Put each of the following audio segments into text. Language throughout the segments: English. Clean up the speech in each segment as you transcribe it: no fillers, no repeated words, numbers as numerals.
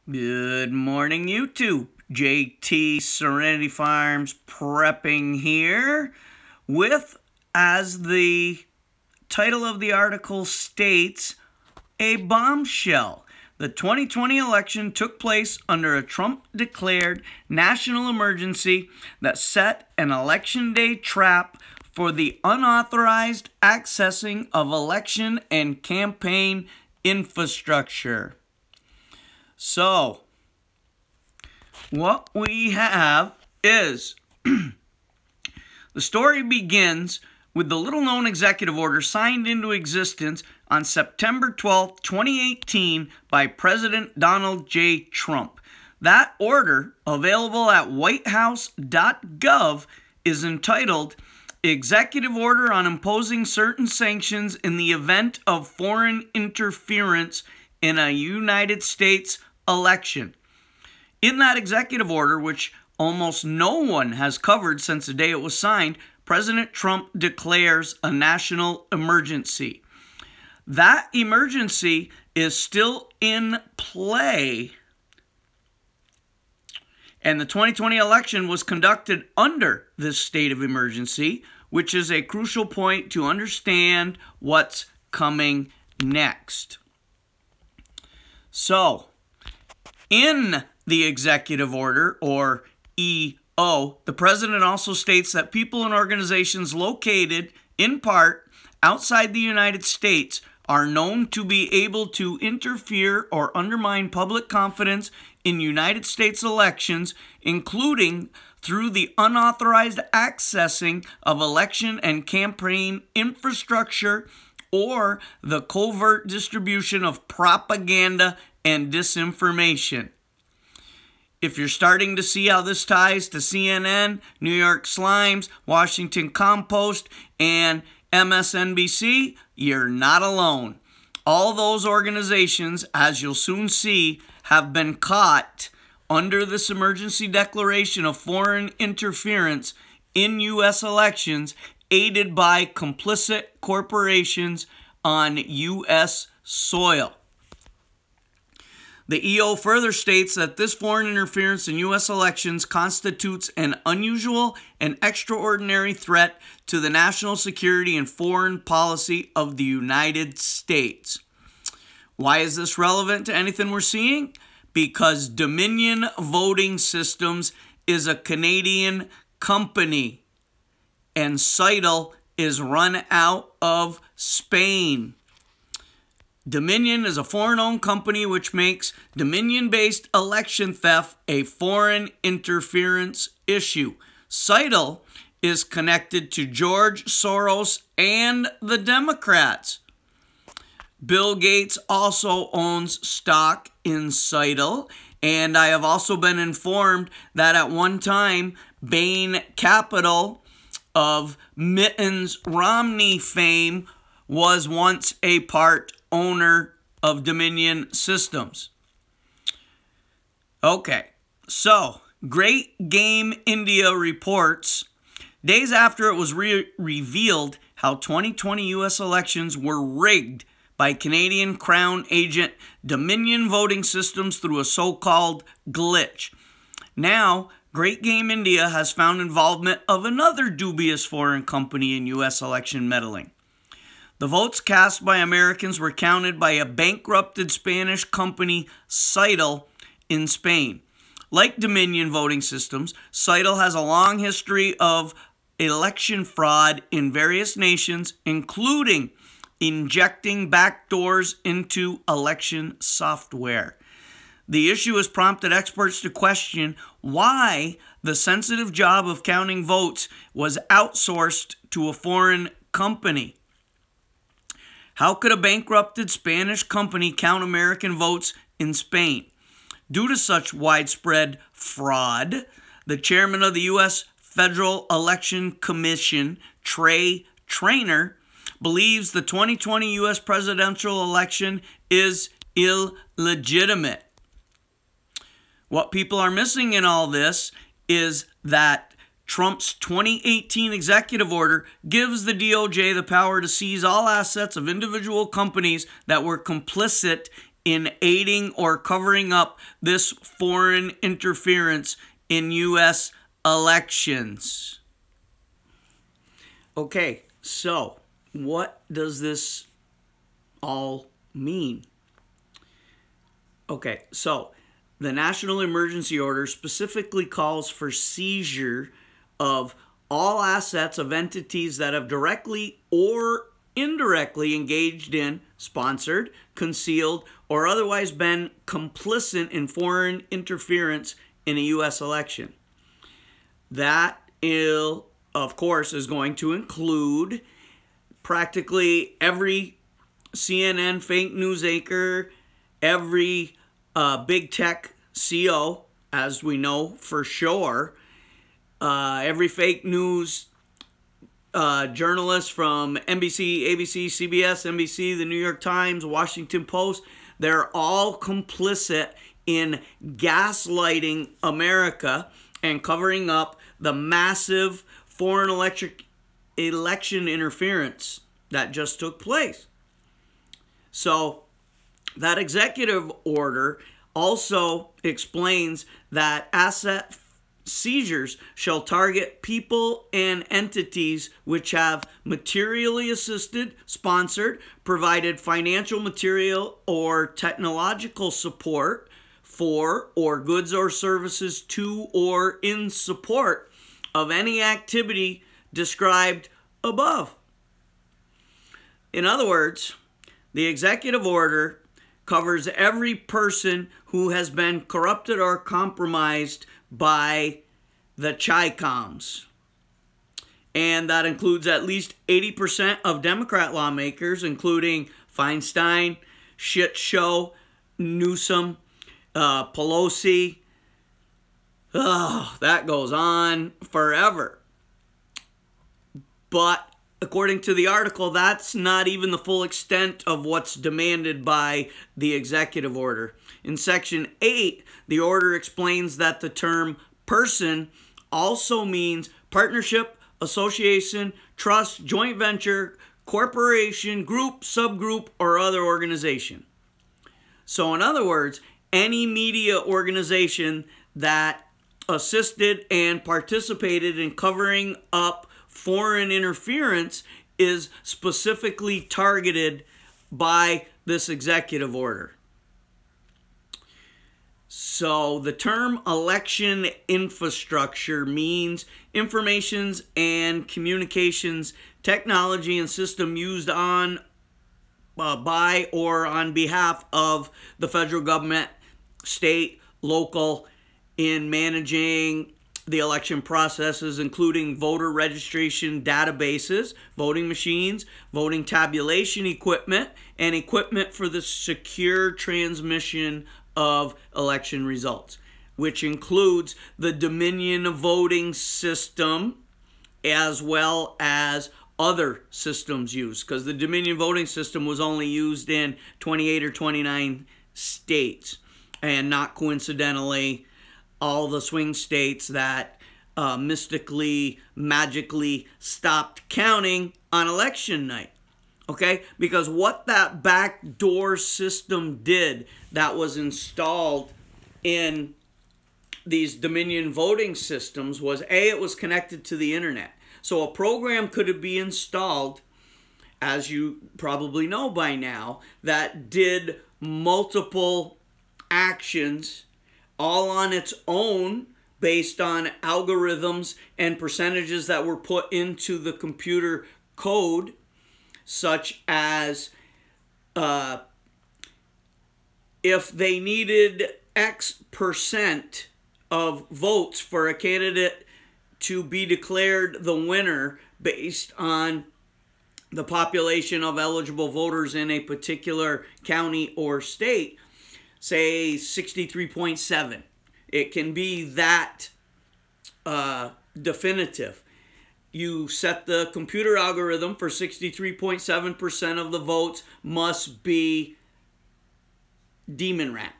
Good morning, YouTube. JT Serenity Farms prepping here with, as the title of the article states, a bombshell. The 2020 election took place under a Trump-declared national emergency that set an election day trap for the unauthorized accessing of election and campaign infrastructure. So, what we have is, the story begins with the little-known executive order signed into existence on September 12, 2018 by President Donald J. Trump. That order, available at whitehouse.gov, is entitled Executive Order on Imposing Certain Sanctions in the Event of Foreign Interference in a United States Election. In that executive order, which almost no one has covered since the day it was signed, President Trump declares a national emergency. That emergency is still in play, and the 2020 election was conducted under this state of emergency, which is a crucial point to understand what's coming next. So, in the executive order, or EO, the president also states that people and organizations located, in part, outside the United States are known to be able to interfere or undermine public confidence in United States elections, including through the unauthorized accessing of election and campaign infrastructure or the covert distribution of propaganda and disinformation. If you're starting to see how this ties to CNN, New York Slimes, Washington Compost, and MSNBC, you're not alone. All those organizations, as you'll soon see, have been caught under this emergency declaration of foreign interference in U.S. elections, aided by complicit corporations on U.S. soil. The EO further states that this foreign interference in U.S. elections constitutes an unusual and extraordinary threat to the national security and foreign policy of the United States. Why is this relevant to anything we're seeing? Because Dominion Voting Systems is a Canadian company, and CITL is run out of Spain. Dominion is a foreign-owned company which makes Dominion-based election theft a foreign interference issue. CITL is connected to George Soros and the Democrats. Bill Gates also owns stock in CITL, and I have also been informed that at one time, Bain Capital of Mittens Romney fame was once a part owner of Dominion Systems. Okay, so Great Game India reports, days after it was revealed how 2020 U.S. elections were rigged by Canadian Crown agent Dominion Voting Systems through a so-called glitch. Now, Great Game India has found involvement of another dubious foreign company in U.S. election meddling. The votes cast by Americans were counted by a bankrupted Spanish company, CITL, in Spain. Like Dominion Voting Systems, CITL has a long history of election fraud in various nations, including injecting backdoors into election software. The issue has prompted experts to question why the sensitive job of counting votes was outsourced to a foreign company. How could a bankrupted Spanish company count American votes in Spain? Due to such widespread fraud, the chairman of the U.S. Federal Election Commission, Trey Traynor, believes the 2020 U.S. presidential election is illegitimate. What people are missing in all this is that Trump's 2018 executive order gives the DOJ the power to seize all assets of individual companies that were complicit in aiding or covering up this foreign interference in U.S. elections. Okay, so what does this all mean? Okay, so the National Emergency Order specifically calls for seizure of all assets of entities that have directly or indirectly engaged in, sponsored, concealed, or otherwise been complicit in foreign interference in a U.S. election. That, of course, is going to include practically every CNN fake news anchor, every big tech CO, as we know for sure, every fake news journalist from NBC, ABC, CBS, NBC, the New York Times, Washington Post, they're all complicit in gaslighting America and covering up the massive foreign election interference that just took place. So that executive order also explains that asset seizures shall target people and entities which have materially assisted, sponsored, provided financial, material, or technological support for, or goods or services to, or in support of any activity described above. In other words, the executive order covers every person who has been corrupted or compromised by the Chi-Coms. And that includes at least 80% of Democrat lawmakers, including Feinstein, Shit Show, Newsom, Pelosi. That goes on forever. But according to the article, that's not even the full extent of what's demanded by the executive order. In Section 8, the order explains that the term person also means partnership, association, trust, joint venture, corporation, group, subgroup, or other organization. So in other words, any media organization that assisted and participated in covering up foreign interference is specifically targeted by this executive order. So the term election infrastructure means informations and communications technology and system used on, by, or on behalf of the federal government, state, local, in managing the election processes, including voter registration databases, voting machines, voting tabulation equipment, and equipment for the secure transmission of election results, which includes the Dominion voting system as well as other systems used, because the Dominion voting system was only used in 28 or 29 states, and not coincidentally all the swing states that mystically, magically stopped counting on election night. Okay? Because what that backdoor system did that was installed in these Dominion voting systems was, A, it was connected to the internet. So a program could be installed, as you probably know by now, that did multiple actions all on its own based on algorithms and percentages that were put into the computer code, such as if they needed X percent of votes for a candidate to be declared the winner based on the population of eligible voters in a particular county or state, say 63.7. It can be that definitive. You set the computer algorithm for 63.7% of the votes must be demonrat.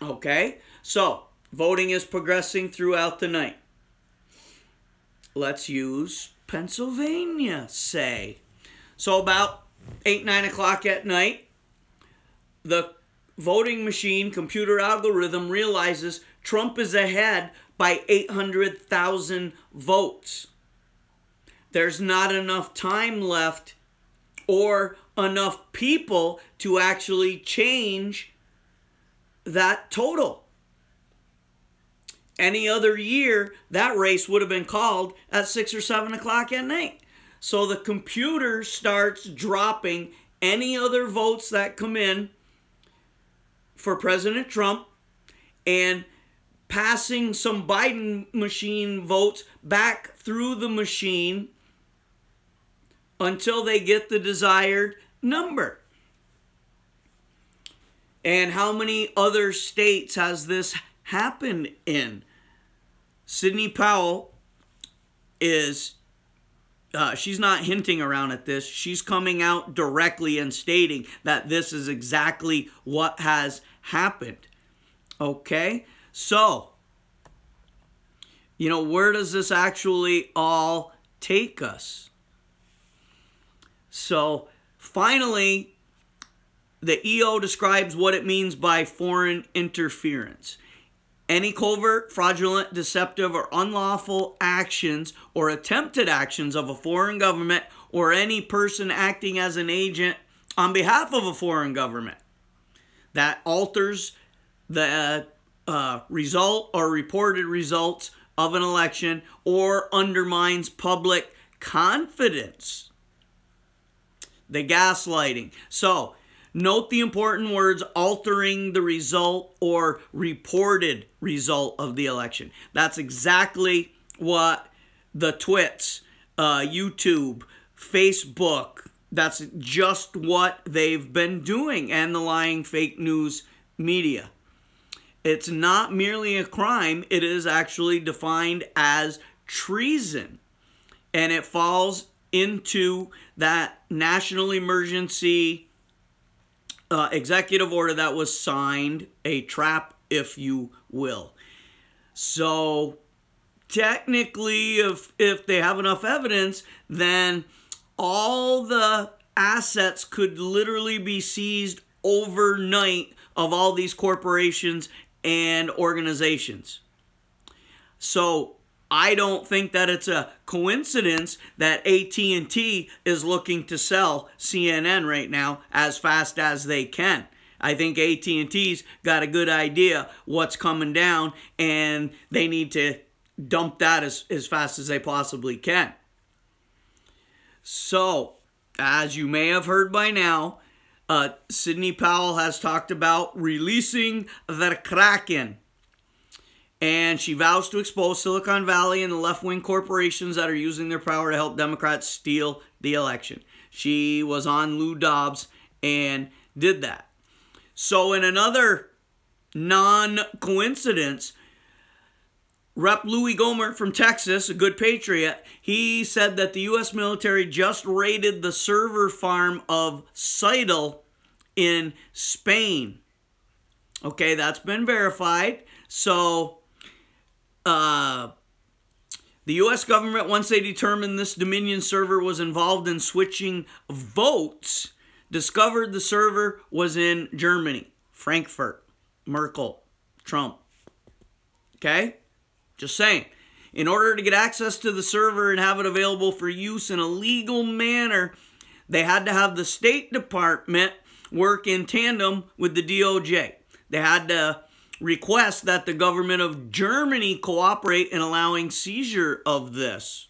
Okay? So, voting is progressing throughout the night. Let's use Pennsylvania, say. So about 8, 9 o'clock at night, the voting machine computer algorithm realizes Trump is ahead by 800,000 votes. There's not enough time left or enough people to actually change that total. Any other year, that race would have been called at 6 or 7 o'clock at night. So the computer starts dropping any other votes that come in for President Trump and passing some Biden machine votes back through the machine until they get the desired number. And how many other states has this happened in? Sidney Powell is, she's not hinting around at this. She's coming out directly and stating that this is exactly what has happened. Okay? So, where does this actually all take us? So, finally, the EO describes what it means by foreign interference. Any covert, fraudulent, deceptive, or unlawful actions or attempted actions of a foreign government or any person acting as an agent on behalf of a foreign government that alters the result or reported results of an election or undermines public confidence. The gaslighting. So, note the important words altering the result or reported result of the election. That's exactly what the twits, YouTube, Facebook, that's just what they've been doing, and the lying fake news media. It's not merely a crime, it is actually defined as treason. And it falls into that national emergency executive order that was signed, a trap, if you will. So technically, if they have enough evidence, then all the assets could literally be seized overnight of all these corporations and organizations. So I don't think that it's a coincidence that AT&T is looking to sell CNN right now as fast as they can. I think AT&T's got a good idea what's coming down, and they need to dump that as fast as they possibly can. So, as you may have heard by now, Sidney Powell has talked about releasing the Kraken. And she vows to expose Silicon Valley and the left-wing corporations that are using their power to help Democrats steal the election. She was on Lou Dobbs and did that. So in another non-coincidence, Rep. Louis Gohmert from Texas, a good patriot, he said that the U.S. military just raided the server farm of Seidel in Spain. Okay, that's been verified. So the U.S. government, once they determined this Dominion server was involved in switching votes, discovered the server was in Germany, Frankfurt, Merkel, Trump. Okay? Just saying. In order to get access to the server and have it available for use in a legal manner, they had to have the State Department work in tandem with the DOJ. They had to request that the government of Germany cooperate in allowing seizure of this.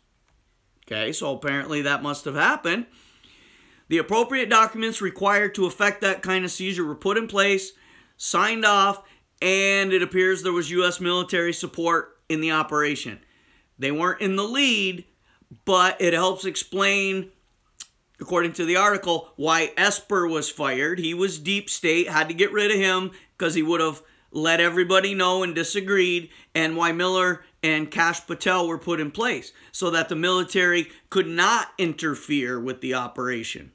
Okay, so apparently that must have happened. The appropriate documents required to effect that kind of seizure were put in place, signed off, and it appears there was U.S. military support in the operation. They weren't in the lead, but it helps explain, according to the article, why Esper was fired. He was deep state, had to get rid of him because he would have let everybody know and disagreed, and why Miller and Kash Patel were put in place so that the military could not interfere with the operation.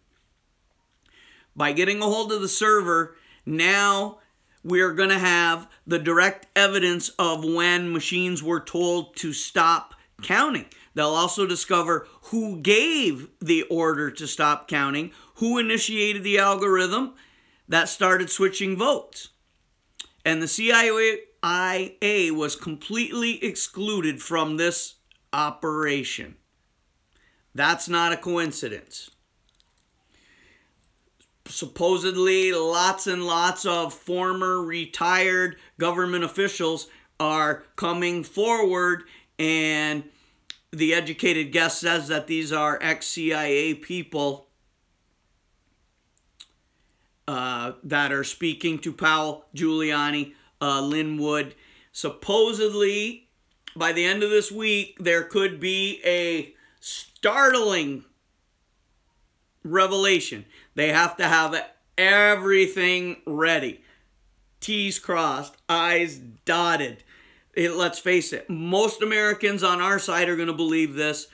By getting a hold of the server, now we're going to have the direct evidence of when machines were told to stop counting. They'll also discover who gave the order to stop counting, who initiated the algorithm, that started switching votes. And the CIA was completely excluded from this operation. That's not a coincidence. Supposedly, lots and lots of former retired government officials are coming forward, and the educated guess says that these are ex-CIA people that are speaking to Powell, Giuliani, Linwood. Supposedly, by the end of this week, there could be a startling revelation. They have to have everything ready. T's crossed, I's dotted. Let's face it, most Americans on our side are going to believe this.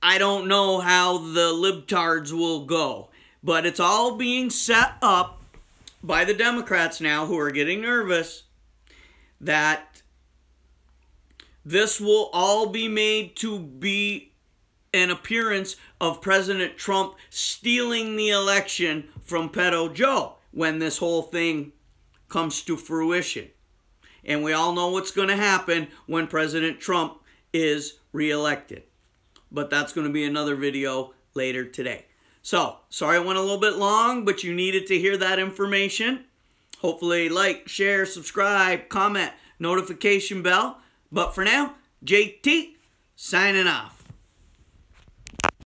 I don't know how the libtards will go, but it's all being set up by the Democrats now, who are getting nervous, that this will all be made to be an appearance of President Trump stealing the election from Pedo Joe when this whole thing comes to fruition. And we all know what's going to happen when President Trump is reelected. But that's going to be another video later today. So, sorry I went a little bit long, but you needed to hear that information. Hopefully like, share, subscribe, comment, notification bell. But for now, JT signing off.